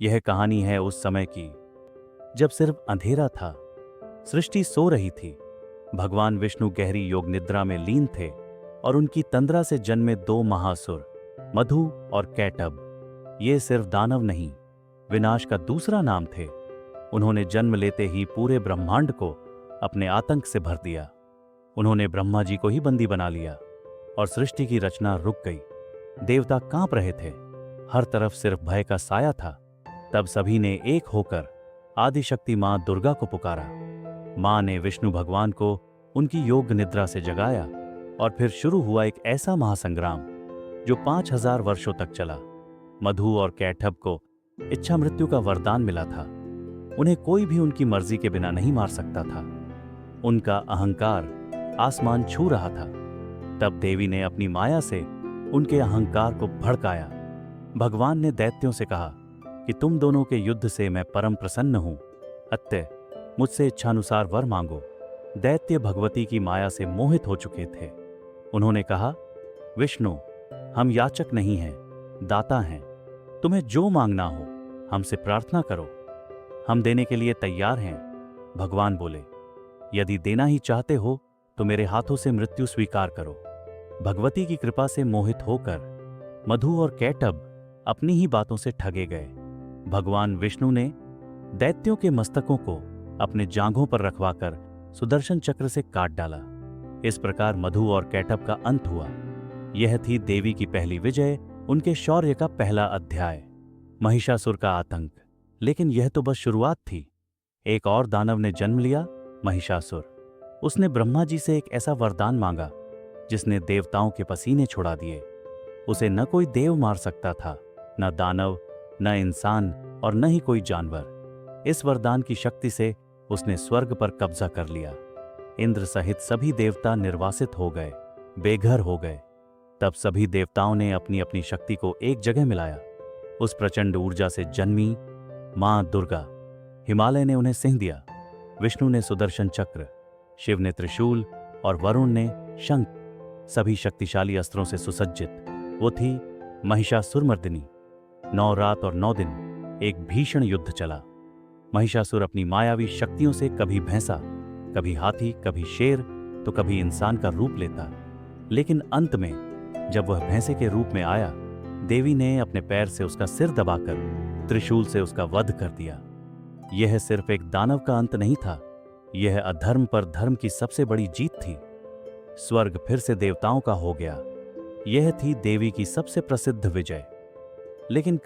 यह कहानी है उस समय की जब सिर्फ अंधेरा था। सृष्टि सो रही थी। भगवान विष्णु गहरी योग निद्रा में लीन थे और उनकी तंद्रा से जन्मे दो महासुर मधु और कैटब। ये सिर्फ दानव नहीं, विनाश का दूसरा नाम थे। उन्होंने जन्म लेते ही पूरे ब्रह्मांड को अपने आतंक से भर दिया। उन्होंने ब्रह्मा जी को ही बंदी बना लिया और सृष्टि की रचना रुक गई। देवता कांप रहे थे, हर तरफ सिर्फ भय का साया था। तब सभी ने एक होकर आदिशक्ति मां दुर्गा को पुकारा। मां ने विष्णु भगवान को उनकी योग निद्रा से जगाया और फिर शुरू हुआ एक ऐसा महासंग्राम जो 5000 वर्षों तक चला। मधु और कैटब को इच्छा मृत्यु का वरदान मिला था। उन्हें कोई भी उनकी मर्जी के बिना नहीं मार सकता था। उनका अहंकार आसमान छू रहा था। तब देवी ने अपनी माया से उनके अहंकार को भड़काया। भगवान ने दैत्यों से कहा कि तुम दोनों के युद्ध से मैं परम प्रसन्न हूं, अतः मुझसे इच्छानुसार वर मांगो। दैत्य भगवती की माया से मोहित हो चुके थे। उन्होंने कहा, विष्णु, हम याचक नहीं हैं, दाता हैं। तुम्हें जो मांगना हो हमसे प्रार्थना करो, हम देने के लिए तैयार हैं। भगवान बोले, यदि देना ही चाहते हो तो मेरे हाथों से मृत्यु स्वीकार करो। भगवती की कृपा से मोहित होकर मधु और कैटब अपनी ही बातों से ठगे गए। भगवान विष्णु ने दैत्यों के मस्तकों को अपने जांघों पर रखवाकर सुदर्शन चक्र से काट डाला। इस प्रकार मधु और कैटब का अंत हुआ। यह थी देवी की पहली विजय, उनके शौर्य का पहला अध्याय। महिषासुर का आतंक। लेकिन यह तो बस शुरुआत थी। एक और दानव ने जन्म लिया, महिषासुर। उसने ब्रह्मा जी से एक ऐसा वरदान मांगा जिसने देवताओं के पसीने छुड़ा दिए। उसे न कोई देव मार सकता था, न दानव, न इंसान और न ही कोई जानवर। इस वरदान की शक्ति से उसने स्वर्ग पर कब्जा कर लिया। इंद्र सहित सभी देवता निर्वासित हो गए, बेघर हो गए। तब सभी देवताओं ने अपनी अपनी शक्ति को एक जगह मिलाया। उस प्रचंड ऊर्जा से जन्मी मां दुर्गा। हिमालय ने उन्हें सिंह दिया, विष्णु ने सुदर्शन चक्र, शिव ने त्रिशूल और वरुण ने शंख। सभी शक्तिशाली अस्त्रों से सुसज्जित वो थी महिषासुरमर्दिनी। 9 रात और 9 दिन एक भीषण युद्ध चला। महिषासुर अपनी मायावी शक्तियों से कभी भैंसा, कभी हाथी, कभी शेर तो कभी इंसान का रूप लेता। लेकिन अंत में जब वह भैंसे के रूप में आया, देवी ने अपने पैर से उसका सिर दबाकर त्रिशूल से उसका वध कर दिया। यह सिर्फ एक दानव का अंत नहीं था, यह अधर्म पर धर्म की सबसे बड़ी जीत थी। स्वर्ग फिर से देवताओं का हो गया। यह थी देवी की सबसे प्रसिद्ध विजय। लेकिन